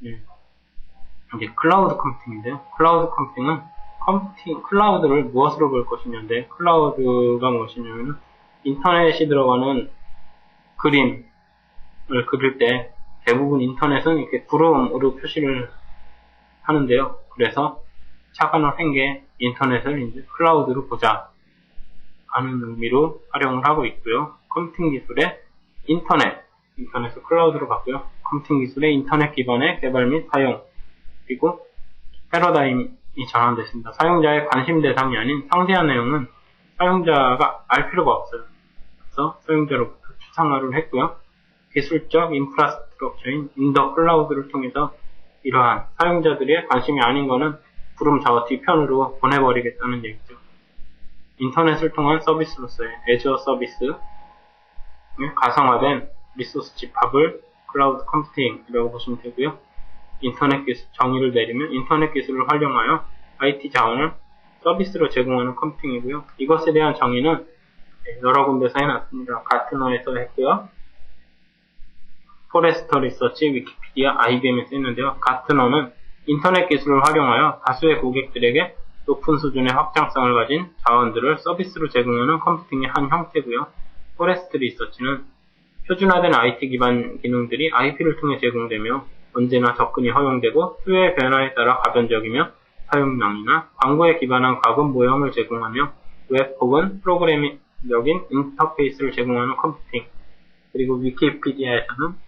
예, 이제 클라우드 컴퓨팅인데요. 클라우드 컴퓨팅은 클라우드를 무엇으로 볼 것이냐인데, 클라우드가 무엇이냐면 인터넷이 들어가는 그림을 그릴 때 대부분 인터넷은 이렇게 구름으로 표시를 하는데요. 그래서 착안을 한 게 인터넷을 이제 클라우드로 보자 하는 의미로 활용을 하고 있고요. 컴퓨팅 기술의 인터넷을 클라우드로 봤고요. 컴퓨팅 기술의 인터넷 기반의 개발 및 사용, 그리고 패러다임이 전환됐습니다. 사용자의 관심 대상이 아닌 상세한 내용은 사용자가 알 필요가 없어요. 그래서 사용자로부터 추상화를 했고요. 기술적 인프라스트럭처인 인더 클라우드를 통해서 이러한 사용자들의 관심이 아닌 거는 구름 저 뒤편으로 보내버리겠다는 얘기죠. 인터넷을 통한 서비스로서의 애저 서비스, 가상화된 리소스 집합을 클라우드 컴퓨팅이라고 보시면 되고요. 인터넷 기술 정의를 내리면 인터넷 기술을 활용하여 IT 자원을 서비스로 제공하는 컴퓨팅이고요. 이것에 대한 정의는 여러 군데서 해놨습니다. 가트너에서 했고요. 포레스터 리서치, 위키피디아, IBM에서 했는데요. 가트너는 인터넷 기술을 활용하여 다수의 고객들에게 높은 수준의 확장성을 가진 자원들을 서비스로 제공하는 컴퓨팅의 한 형태고요. 포레스트 리서치는 표준화된 IT 기반 기능들이 IP를 통해 제공되며 언제나 접근이 허용되고 수요의 변화에 따라 가변적이며 사용량이나 광고에 기반한 가금 모형을 제공하며 웹 혹은 프로그래밍적인 인터페이스를 제공하는 컴퓨팅. 그리고 위키피디아에서는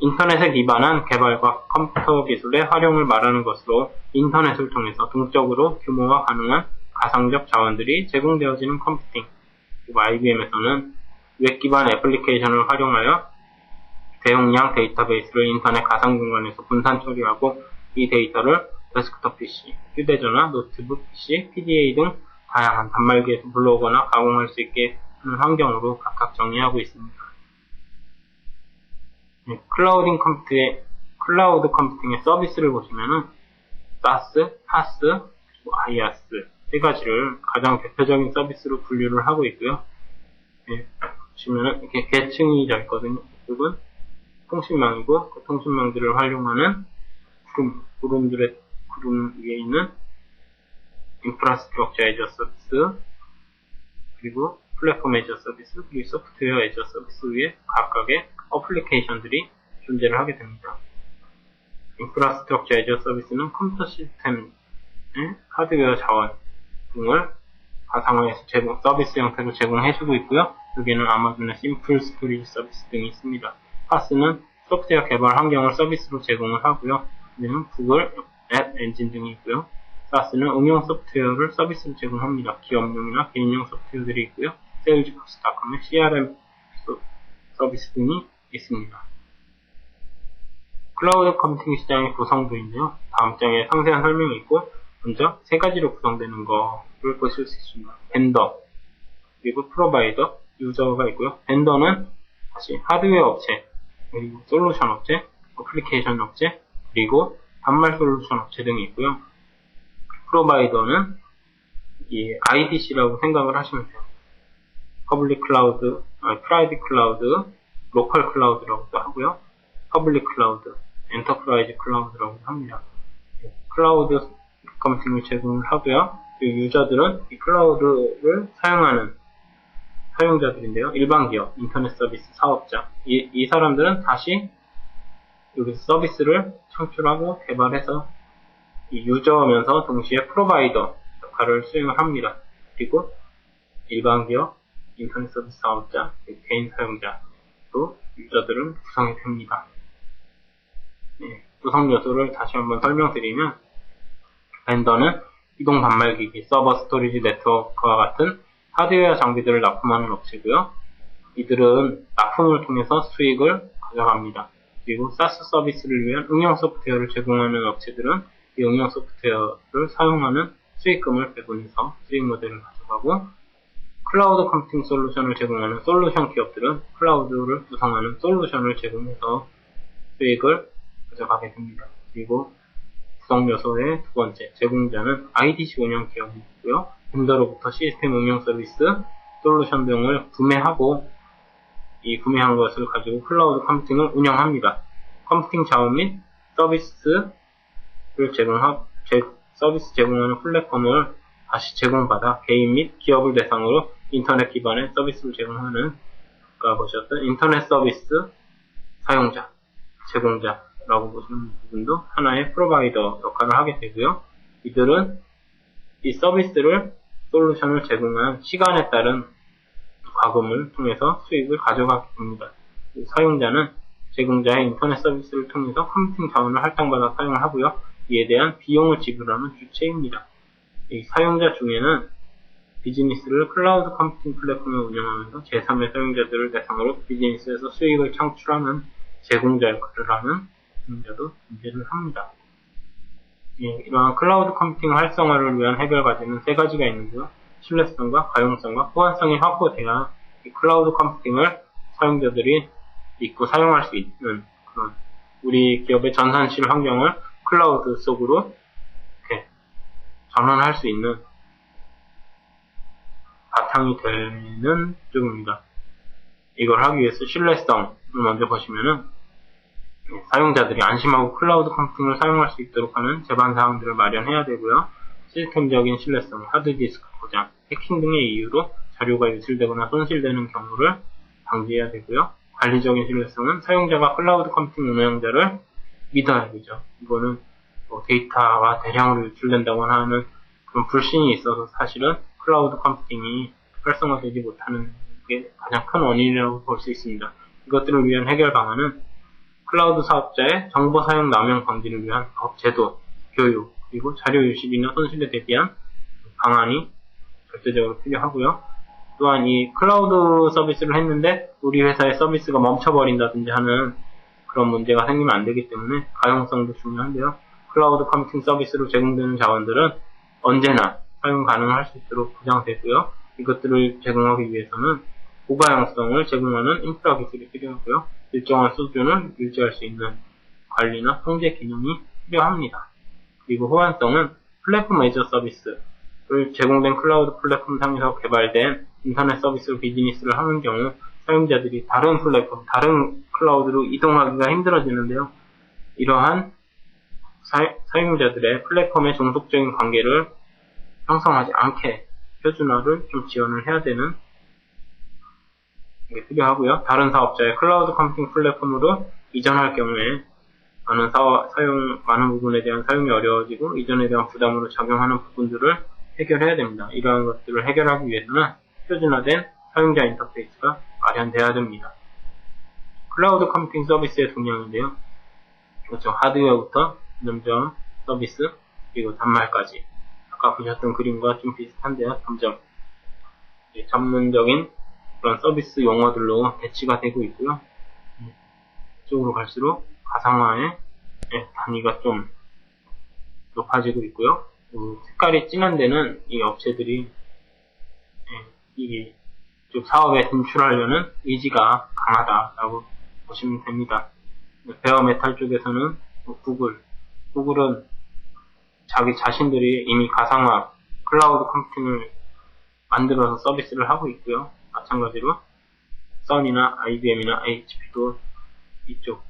인터넷에 기반한 개발과 컴퓨터 기술의 활용을 말하는 것으로 인터넷을 통해서 동적으로 규모화 가능한 가상적 자원들이 제공되어지는 컴퓨팅. 그리고 IBM에서는 웹 기반 애플리케이션을 활용하여 대용량 데이터베이스를 인터넷 가상 공간에서 분산 처리하고 이 데이터를 데스크톱 PC, 휴대전화, 노트북 PC, PDA 등 다양한 단말기에서 불러오거나 가공할 수 있게 하는 환경으로 각각 정의하고 있습니다. 클라우드 컴퓨팅의 서비스를 보시면은 SaaS, PaaS, 그리고 IaaS 세 가지를 가장 대표적인 서비스로 분류를 하고 있고요. 보시면은 이렇게 계층이 져 있거든요. 이쪽은 통신망이고 그 통신망들을 활용하는 구름 위에 있는 인프라스트럭처 애저 서비스, 그리고 플랫폼 애저 서비스, 그리고 소프트웨어 애저 서비스 위에 각각의 어플리케이션들이 존재를 하게 됩니다. 인프라스트럭처 애저 서비스는 컴퓨터 시스템의 하드웨어 자원 등을 가상화해서 서비스 형태로 제공해주고 있고요. 여기에는 아마존의 심플 스토리지 서비스 등이 있습니다. 파스는 소프트웨어 개발 환경을 서비스로 제공을 하고요. 여기는 구글 앱 엔진 등이 있고요. 사스는 응용 소프트웨어를 서비스로 제공합니다. 기업용이나 개인용 소프트웨어들이 있고요. 세일즈포스닷컴의 CRM 서비스 등이 있습니다. 클라우드 컴퓨팅 시장의 구성도인데요. 다음 장에 상세한 설명이 있고, 먼저 세 가지로 구성되는 것을 보실 수 있습니다. 벤더, 그리고 프로바이더, 유저가 있고요. 벤더는 다시 하드웨어 업체, 그리고 솔루션 업체, 어플리케이션 업체, 그리고 단말 솔루션 업체 등이 있고요. 프로바이더는 이 IDC라고 생각을 하시면 돼요. 퍼블릭 클라우드, 프라이빗 클라우드, 로컬 클라우드라고도 하고요. 퍼블릭 클라우드, 엔터프라이즈 클라우드라고 합니다. 클라우드 컴퓨팅을 제공을 하고요. 그리고 유저들은 이 클라우드를 사용하는 사용자들인데요. 일반 기업, 인터넷 서비스 사업자. 이 사람들은 다시 여기서 서비스를 창출하고 개발해서 이 유저면서 동시에 프로바이더 역할을 수행을 합니다. 그리고 일반 기업, 인터넷 서비스 사업자, 개인 사용자, 또 유저들은 구성이 됩니다. 구성 요소를 다시 한번 설명드리면, 벤더는 이동 단말기기, 서버 스토리지 네트워크와 같은 하드웨어 장비들을 납품하는 업체고요. 이들은 납품을 통해서 수익을 가져갑니다. 그리고 사스 서비스를 위한 응용 소프트웨어를 제공하는 업체들은 이 응용 소프트웨어를 사용하는 수익금을 배분해서 수익 모델을 가져가고, 클라우드 컴퓨팅 솔루션을 제공하는 솔루션 기업들은 클라우드를 구성하는 솔루션을 제공해서 수익을 가져가게 됩니다. 그리고 구성 요소의 두 번째, 제공자는 IDC 운영 기업이고요. 벤더로부터 시스템 응용 서비스, 솔루션 등을 구매하고 이 구매한 것을 가지고 클라우드 컴퓨팅을 운영합니다. 컴퓨팅 자원 및 서비스 제공하는 플랫폼을 다시 제공받아 개인 및 기업을 대상으로 인터넷 기반의 서비스를 제공하는, 아까 보셨던 인터넷 서비스 사용자, 제공자라고 보시는 부분도 하나의 프로바이더 역할을 하게 되고요. 이들은 이 솔루션을 제공한 시간에 따른 과금을 통해서 수익을 가져가게 됩니다. 사용자는 제공자의 인터넷 서비스를 통해서 컴퓨팅 자원을 할당받아 사용을 하고요. 이에 대한 비용을 지불하는 주체입니다. 이 사용자 중에는 비즈니스를 클라우드 컴퓨팅 플랫폼을 운영하면서 제3의 사용자들을 대상으로 비즈니스에서 수익을 창출하는 제공자 역할을 하는 사용자도 존재를 합니다. 이러한 클라우드 컴퓨팅 활성화를 위한 해결 과제는 세 가지가 있는데요. 신뢰성과 가용성과 호환성이 확보돼야 이 클라우드 컴퓨팅을 사용자들이 믿고 사용할 수 있는 그런 우리 기업의 전산실 환경을 클라우드 속으로 이렇게 전환할 수 있는 바탕이 되는 쪽입니다. 이걸 하기 위해서 신뢰성을 먼저 보시면은 사용자들이 안심하고 클라우드 컴퓨팅을 사용할 수 있도록 하는 제반 사항들을 마련해야 되고요. 시스템적인 신뢰성, 하드디스크 고장, 해킹 등의 이유로 자료가 유출되거나 손실되는 경우를 방지해야 되고요. 관리적인 신뢰성은 사용자가 클라우드 컴퓨팅 운영자를 믿어야 되죠. 이거는 데이터가 대량으로 유출된다거나 하는 그런 불신이 있어서 사실은 클라우드 컴퓨팅이 활성화되지 못하는 게 가장 큰 원인이라고 볼 수 있습니다. 이것들을 위한 해결 방안은 클라우드 사업자의 정보 사용 남용 방지를 위한 법 제도, 교육, 그리고 자료 유실이나 손실에 대비한 방안이 절대적으로 필요하고요. 또한 이 클라우드 서비스를 했는데 우리 회사의 서비스가 멈춰버린다든지 하는 그런 문제가 생기면 안 되기 때문에 가용성도 중요한데요. 클라우드 컴퓨팅 서비스로 제공되는 자원들은 언제나 사용 가능할 수 있도록 보장되고요. 이것들을 제공하기 위해서는 고가용성을 제공하는 인프라 기술이 필요하고요. 일정한 수준을 유지할 수 있는 관리나 통제 기능이 필요합니다. 그리고 호환성은 플랫폼 애저 서비스를 제공된 클라우드 플랫폼 상에서 개발된 인터넷 서비스로 비즈니스를 하는 경우 사용자들이 다른 플랫폼, 다른 클라우드로 이동하기가 힘들어지는데요. 이러한 사용자들의 플랫폼의 종속적인 관계를 형성하지 않게 표준화를 좀 지원을 해야 되는 게 필요하고요. 다른 사업자의 클라우드 컴퓨팅 플랫폼으로 이전할 경우에 많은 부분에 대한 사용이 어려워지고 이전에 대한 부담으로 작용하는 부분들을 해결해야 됩니다. 이러한 것들을 해결하기 위해서는 표준화된 사용자 인터페이스가 마련돼야 됩니다. 클라우드 컴퓨팅 서비스의 동향인데요. 그렇죠. 하드웨어부터 점점 서비스, 그리고 단말까지. 아까 보셨던 그림과 좀 비슷한데요. 점점 전문적인 그런 서비스 용어들로 배치가 되고 있고요. 이쪽으로 갈수록 가상화의 단위가 좀 높아지고 있고요. 색깔이 진한 데는 이 업체들이 이쪽 사업에 진출하려는 의지가 강하다라고 보시면 됩니다. 베어메탈 쪽에서는 구글은 자기 자신들이 이미 가상화 클라우드 컴퓨팅을 만들어서 서비스를 하고 있고요. 마찬가지로 선이나 IBM이나 HP도 이쪽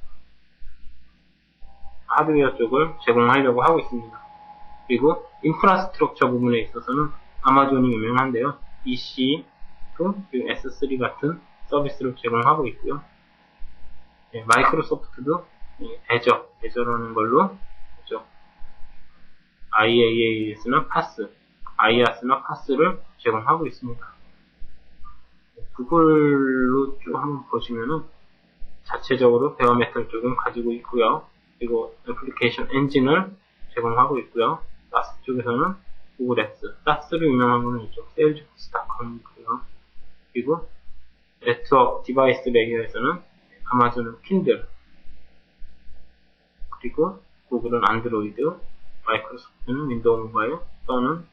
하드웨어 쪽을 제공하려고 하고 있습니다. 그리고 인프라스트럭처 부분에 있어서는 아마존이 유명한데요. EC2 그리고 S3 같은 서비스를 제공하고 있고요. 마이크로소프트도 애저라는 걸로 IaaS나 PaaS를 제공하고 있습니다. 구글로 쭉 한번 보시면은 자체적으로 베어메탈 쪽은 가지고 있고요. 그리고 애플리케이션 엔진을 제공하고 있고요. 사스 쪽에서는 구글 앱스, 사스로 유명한 거는 이쪽 세일즈포스닷컴이고요. 그리고 네트워크 디바이스 레이어에서는 아마존은 킨들, 그리고 구글은 안드로이드, 마이크로소프트는 윈도우 모바일, 또는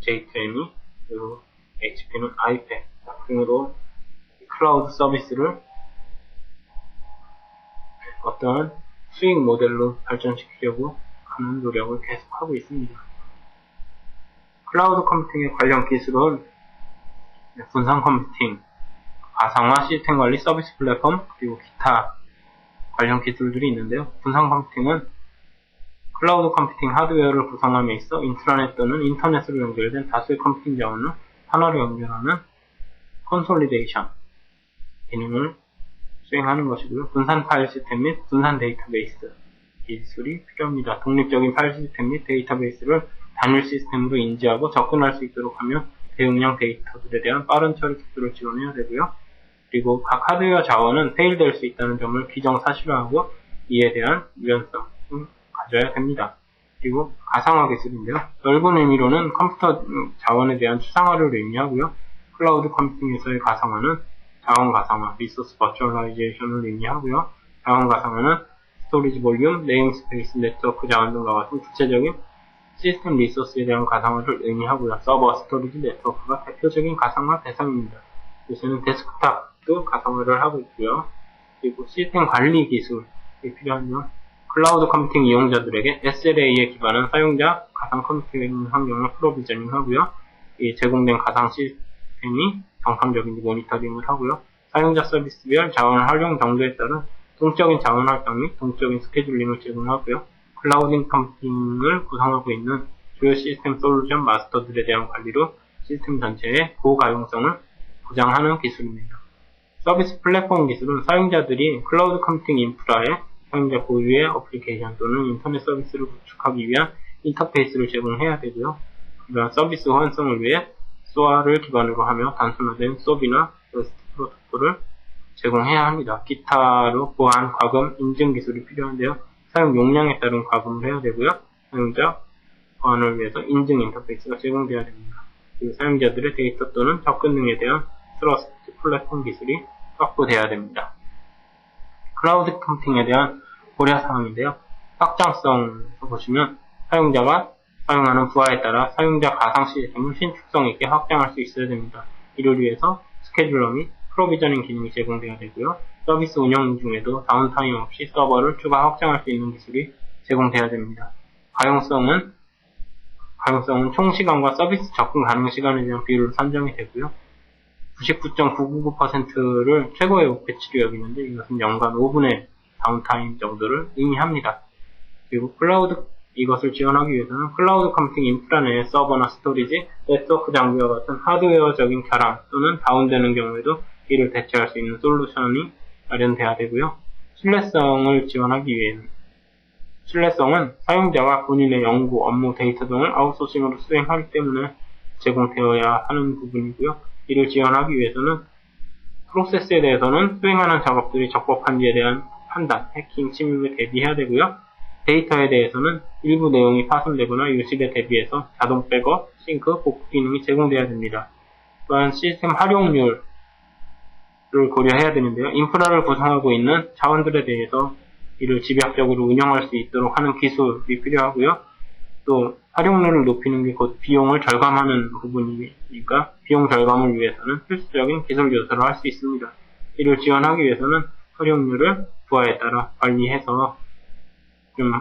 J2ME, 그리고 HP는 아이패드 등으로 클라우드 서비스를 어떠한 수익 모델로 발전시키려고 하는 노력을 계속하고 있습니다. 클라우드 컴퓨팅의 관련 기술은 분산 컴퓨팅, 가상화 시스템 관리 서비스 플랫폼, 그리고 기타 관련 기술들이 있는데요. 분산 컴퓨팅은 클라우드 컴퓨팅 하드웨어를 구성함에 있어 인트라넷 또는 인터넷으로 연결된 다수의 컴퓨팅 자원을 하나로 연결하는 컨솔리데이션 기능을 수행하는 것이고요. 분산 파일 시스템 및 분산 데이터베이스 기술이 필요합니다. 독립적인 파일 시스템 및 데이터베이스를 단일 시스템으로 인지하고 접근할 수 있도록 하며 대용량 데이터들에 대한 빠른 처리 속도를 지원해야 되고요. 그리고 각 하드웨어 자원은 페일될 수 있다는 점을 기정사실화하고 이에 대한 유연성을 가져야 됩니다. 그리고 가상화 기술인데요. 넓은 의미로는 컴퓨터 자원에 대한 추상화를 의미하고요. 클라우드 컴퓨팅에서의 가상화는 자원 가상화, 리소스 버추얼라이제이션을 의미하고요. 자원 가상화는 스토리지 볼륨, 네임스페이스, 네트워크 자원 등과 같은 구체적인 시스템 리소스에 대한 가상화를 의미하고요. 서버, 스토리지, 네트워크가 대표적인 가상화 대상입니다. 요새는 데스크탑도 가상화를 하고 있고요. 그리고 시스템 관리 기술이 필요하면 클라우드 컴퓨팅 이용자들에게 SLA에 기반한 사용자 가상 컴퓨팅 환경을 프로비저닝하고요. 이 제공된 가상 시스템이 정상적인지 모니터링을 하고요. 사용자 서비스별 자원 활용 정도에 따른 동적인 자원 활동 및 동적인 스케줄링을 제공하고요. 클라우드 컴퓨팅을 구성하고 있는 주요 시스템 솔루션 마스터들에 대한 관리로 시스템 전체의 고가용성을 보장하는 기술입니다. 서비스 플랫폼 기술은 사용자들이 클라우드 컴퓨팅 인프라에 사용자 고유의 어플리케이션 또는 인터넷 서비스를 구축하기 위한 인터페이스를 제공해야 되고요. 이러한 서비스 호환성을 위해 SOA를 기반으로 하며 단순화된 SOAP이나 REST 프로토콜을 제공해야 합니다. 기타로 보안, 과금, 인증 기술이 필요한데요. 사용 용량에 따른 과금을 해야 되고요. 사용자 보안을 위해서 인증 인터페이스가 제공되어야 됩니다. 그리고 사용자들의 데이터 또는 접근 등에 대한 트러스트 플랫폼 기술이 확보되어야 됩니다. 클라우드 컴퓨팅에 대한 고려사항인데요. 확장성을 보시면 사용자가 사용하는 부하에 따라 사용자 가상 시스템을 신축성 있게 확장할 수 있어야 됩니다. 이를 위해서 스케줄러 및 프로비저닝 기능이 제공되어야 되고요. 서비스 운영 중에도 다운타임 없이 서버를 추가 확장할 수 있는 기술이 제공되어야 됩니다. 가용성은 총 시간과 서비스 접근 가능 시간에 대한 비율로 산정이 되고요. 99.999%를 최고의 목표치로 여기는데 이것은 연간 5분의 다운타임 정도를 의미합니다. 그리고 이것을 지원하기 위해서는 클라우드 컴퓨팅 인프라 내의 서버나 스토리지, 네트워크 장비와 같은 하드웨어적인 결함 또는 다운되는 경우에도 이를 대체할 수 있는 솔루션이 마련돼야 되고요. 신뢰성을 지원하기 위해는 신뢰성은 사용자가 본인의 연구, 업무, 데이터 등을 아웃소싱으로 수행하기 때문에 제공되어야 하는 부분이고요. 이를 지원하기 위해서는 프로세스에 대해서는 수행하는 작업들이 적법한지에 대한 판단, 해킹, 침입에 대비해야 되고요. 데이터에 대해서는 일부 내용이 파손되거나 유실에 대비해서 자동 백업, 싱크, 복구 기능이 제공되어야 됩니다. 또한 시스템 활용률을 고려해야 되는데요. 인프라를 구성하고 있는 자원들에 대해서 이를 집약적으로 운영할 수 있도록 하는 기술이 필요하고요. 또 활용률을 높이는 게 곧 비용을 절감하는 부분이니까 비용 절감을 위해서는 필수적인 기술 요소를 할 수 있습니다. 이를 지원하기 위해서는 활용률을 부하에 따라 관리해서 좀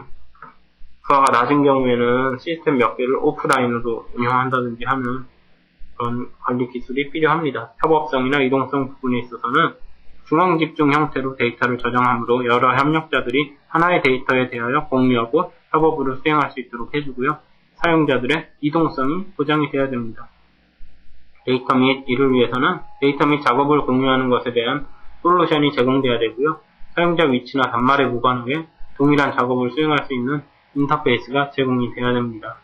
부하가 낮은 경우에는 시스템 몇 개를 오프라인으로 운영한다든지 하는 그런 관리 기술이 필요합니다. 협업성이나 이동성 부분에 있어서는 중앙집중 형태로 데이터를 저장함으로 여러 협력자들이 하나의 데이터에 대하여 공유하고 협업으로 수행할 수 있도록 해주고요. 사용자들의 이동성이 보장이 되어야 됩니다. 데이터 및 이를 위해서는 데이터 및 작업을 공유하는 것에 대한 솔루션이 제공되어야 되고요. 사용자 위치나 단말에 무관하게 동일한 작업을 수행할 수 있는 인터페이스가 제공이 되어야 됩니다.